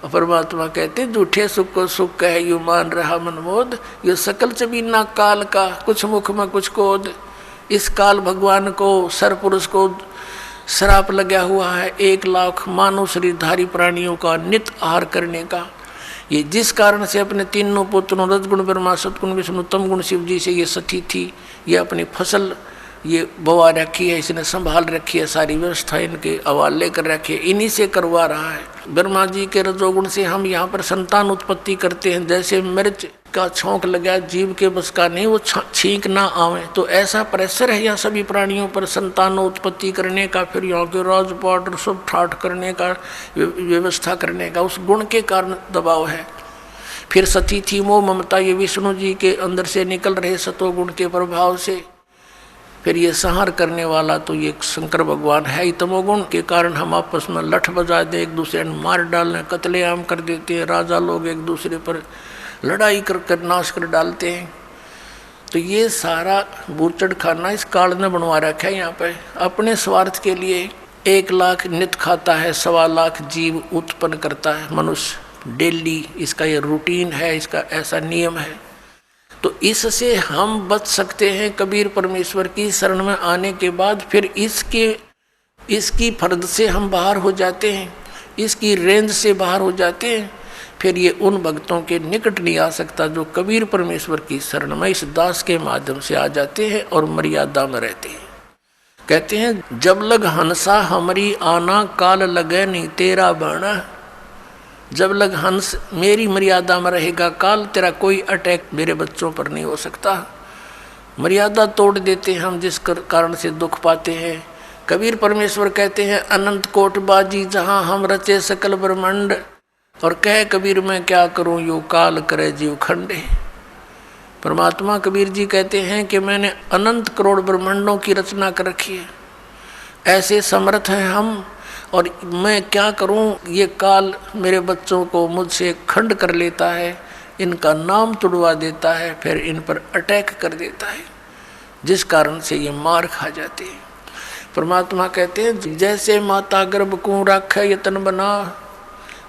और परमात्मा कहते झूठे सुख को सुख कह यू मान रहा मनमोद, ये सकल चबीना काल का कुछ मुख में कुछ कोद। इस काल भगवान को सरपुरुष को श्राप लगा हुआ है 1 लाख मानव शरीरधारी प्राणियों का नित आहार करने का। ये जिस कारण से अपने तीनों पुत्रों रजगुण ब्रह्मा सतगुण विष्णु तम गुण शिव जी से ये सती थी, ये अपनी फसल ये बवा रखी है, इसने संभाल रखी है, सारी व्यवस्था इनके हवाले कर रखी है, इन्हीं से करवा रहा है। ब्रह्मा जी के रजोगुण से हम यहाँ पर संतान उत्पत्ति करते हैं। जैसे मिर्च का छौंक लगा जीव के बस का नहीं, वो छींक ना आवे, तो ऐसा प्रेशर है यहाँ सभी प्राणियों पर संतानों उत्पत्ति करने का, फिर यहाँ के राजपाट सब ठाठ करने का, व्यवस्था करने का, उस गुण के कारण दबाव है। फिर सती थी मोह ममता, ये विष्णु जी के अंदर से निकल रहे सतोगुण के प्रभाव से। फिर ये संहार करने वाला तो ये शंकर भगवान है ही। तमोगुण के कारण हम आपस में लठ बजा दे, एक दूसरे ने मार डालने कत्लेआम कर देते हैं, राजा लोग एक दूसरे पर लड़ाई कर नाश कर डालते हैं। तो ये सारा बूचड़ खाना इस काल ने बनवा रखा है यहाँ पे अपने स्वार्थ के लिए। 1 लाख नित खाता है, 1.25 लाख जीव उत्पन्न करता है मनुष्य डेली, इसका ये रूटीन है, इसका ऐसा नियम है। तो इससे हम बच सकते हैं कबीर परमेश्वर की शरण में आने के बाद। फिर इसकी फर्द से हम बाहर हो जाते हैं, इसकी रेंज से बाहर हो जाते हैं। फिर ये उन भक्तों के निकट नहीं आ सकता जो कबीर परमेश्वर की शरण में इस दास के माध्यम से आ जाते हैं और मर्यादा में रहते हैं। कहते हैं जब लग हंसा हमारी आना, काल लगे नहीं तेरा बाणा। जब लग हंस मेरी मर्यादा में रहेगा, काल तेरा कोई अटैक मेरे बच्चों पर नहीं हो सकता। मर्यादा तोड़ देते हैं हम, जिस कारण से दुख पाते हैं। कबीर परमेश्वर कहते हैं अनंत कोट बाजी जहाँ हम रचे सकल ब्रह्मांड, और कह कबीर मैं क्या करूँ यो काल करे जीव खंडे। परमात्मा कबीर जी कहते हैं कि मैंने अनंत करोड़ ब्रह्मांडों की रचना कर रखी है, ऐसे समर्थ हैं हम, और मैं क्या करूं, ये काल मेरे बच्चों को मुझसे खंड कर लेता है, इनका नाम तुड़वा देता है, फिर इन पर अटैक कर देता है, जिस कारण से ये मार खा जाते हैं। परमात्मा कहते हैं जैसे माता गर्भ को राखे यतन बना,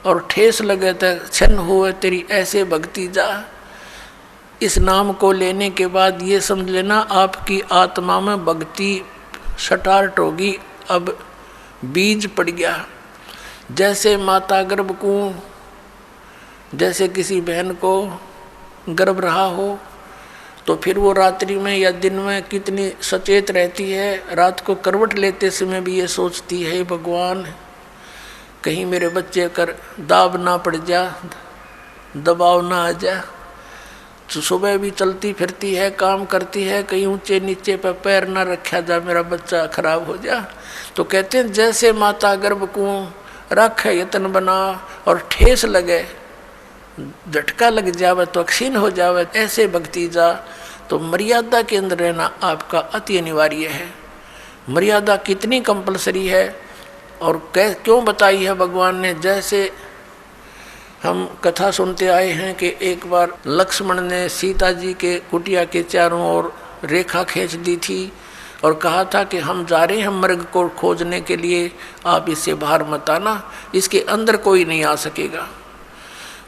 और ठेस लगे तो छन हुए तेरी ऐसे भक्ति जा। इस नाम को लेने के बाद ये समझ लेना आपकी आत्मा में भक्ति स्टार्ट होगी, अब बीज पड़ गया। जैसे माता गर्भ को, जैसे किसी बहन को गर्भ रहा हो तो फिर वो रात्रि में या दिन में कितनी सचेत रहती है। रात को करवट लेते समय भी ये सोचती है भगवान कहीं मेरे बच्चे कर दाब ना पड़ जा, दबाव ना आ जा। तो सुबह भी चलती फिरती है, काम करती है, कहीं ऊंचे नीचे पर पैर ना रखा जा, मेरा बच्चा खराब हो जा। तो कहते हैं जैसे माता गर्भ को रखे यतन बना, और ठेस लगे, झटका लग जावे तो क्षीण हो जावे, ऐसे भक्ति जा। तो मर्यादा के अंदर रहना आपका अति अनिवार्य है। मर्यादा कितनी कंपलसरी है और क्यों बताई है भगवान ने। जैसे हम कथा सुनते आए हैं कि एक बार लक्ष्मण ने सीता जी के कुटिया के चारों ओर रेखा खींच दी थी और कहा था कि हम जा रहे हैं मृग को खोजने के लिए, आप इससे बाहर मत आना, इसके अंदर कोई नहीं आ सकेगा।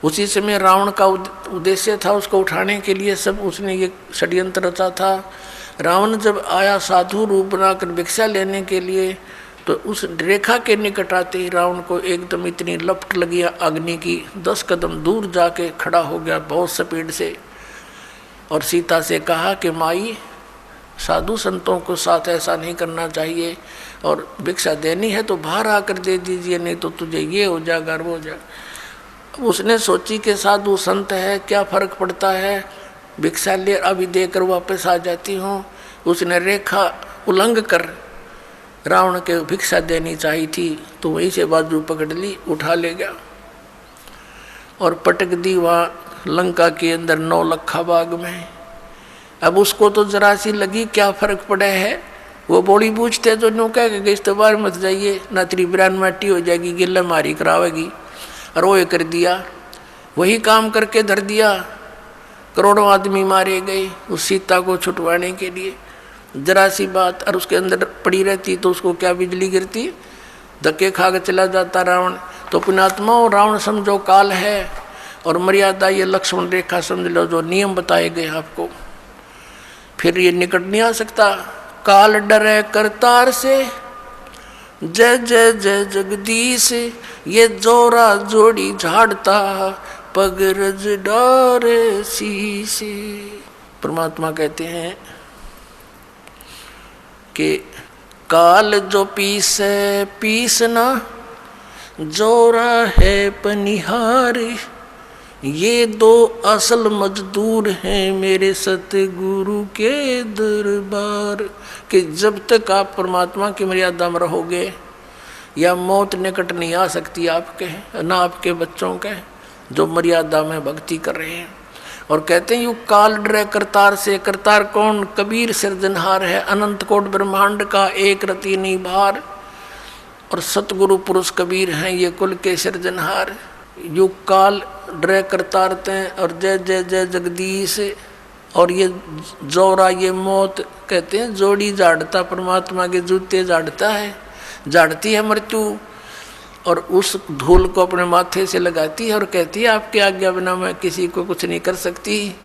उसी समय रावण का उद्देश्य था उसको उठाने के लिए, सब उसने ये षड्यंत्र रचा था। रावण जब आया साधु रूप बनाकर भिक्षा लेने के लिए, तो उस रेखा के निकट आते ही रावण को एकदम इतनी लपट लगी अग्नि की, 10 कदम दूर जाके खड़ा हो गया बहुत स्पीड से, और सीता से कहा कि माई साधु संतों को साथ ऐसा नहीं करना चाहिए, और भिक्षा देनी है तो बाहर आकर दे दीजिए, नहीं तो तुझे ये हो जाएगा वो हो जाएगा। उसने सोची कि साधु संत है, क्या फर्क पड़ता है, भिक्षा ले अभी देकर वापस आ जाती हूँ। उसने रेखा उल्लंघ कर रावण के भिक्षा देनी चाहिए थी, तो वहीं से बाजू पकड़ ली, उठा ले गया और पटक दी वहाँ लंका के अंदर 9 लखा बाग में। अब उसको तो जरा सी लगी क्या फर्क पड़ा है, वो बोली पूछते जो न्यू कह के इस बार मत जाइए, ना तेरी बिरान माटी हो जाएगी, गिल्ला मारी करावेगी, और वो ये कर दिया, वही काम करके धर दिया। करोड़ों आदमी मारे गए उस सीता को छुटवाने के लिए, जरा सी बात, और उसके अंदर पड़ी रहती तो उसको क्या बिजली गिरती, धक्के खा के चला जाता रावण। तो पुण्यात्माओं, रावण समझो काल है, और मर्यादा ये लक्ष्मण रेखा समझ लो, जो नियम बताए गए आपको। फिर ये निकट नहीं आ सकता। काल डरे करतार से, जय जय जय जगदीश, ये जोरा जोड़ी झाड़ता, पगरज डारे शीशे। परमात्मा कहते हैं कि काल जो पीसे पीसना, जोरा है पनिहार, ये दो असल मजदूर हैं मेरे सतगुरु के दरबार। कि जब तक आप परमात्मा की मर्यादा में रहोगे, या मौत निकट नहीं आ सकती आपके, ना आपके बच्चों के, जो मर्यादा में भक्ति कर रहे हैं। और कहते हैं यू काल डरे करतार से। करतार कौन? कबीर सिरजनहार है, अनंत कोट ब्रह्मांड का एक रति निभार। और सतगुरु पुरुष कबीर हैं, ये कुल के सिरजनहार। यू काल डरे करतार ते, और जय जय जय जगदीश। और ये जोरा, ये मौत, कहते हैं जोड़ी झाड़ता, परमात्मा के जूते झाड़ता है, झाड़ती है मृत्यु, और उस धूल को अपने माथे से लगाती है और कहती है आपकी आज्ञा बिना मैं किसी को कुछ नहीं कर सकती।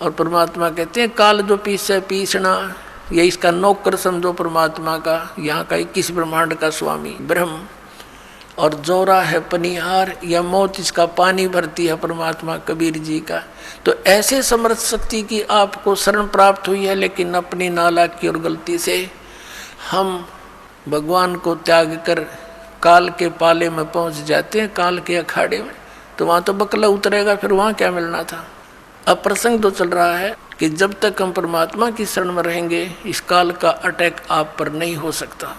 और परमात्मा कहते हैं काल जो पीसे पीसना, ये इसका नौकर समझो परमात्मा का, यहाँ का 21 ब्रह्मांड का स्वामी ब्रह्म। और जोरा है पनिहार, या मौत इसका पानी भरती है परमात्मा कबीर जी का। तो ऐसे समर्थ शक्ति की आपको शरण प्राप्त हुई है, लेकिन अपनी नालायकी और गलती से हम भगवान को त्याग कर काल के पाले में पहुंच जाते हैं, काल के अखाड़े में। तो वहाँ तो बकला उतरेगा, फिर वहाँ क्या मिलना था। अब प्रसंग तो चल रहा है कि जब तक हम परमात्मा की शरण में रहेंगे, इस काल का अटैक आप पर नहीं हो सकता।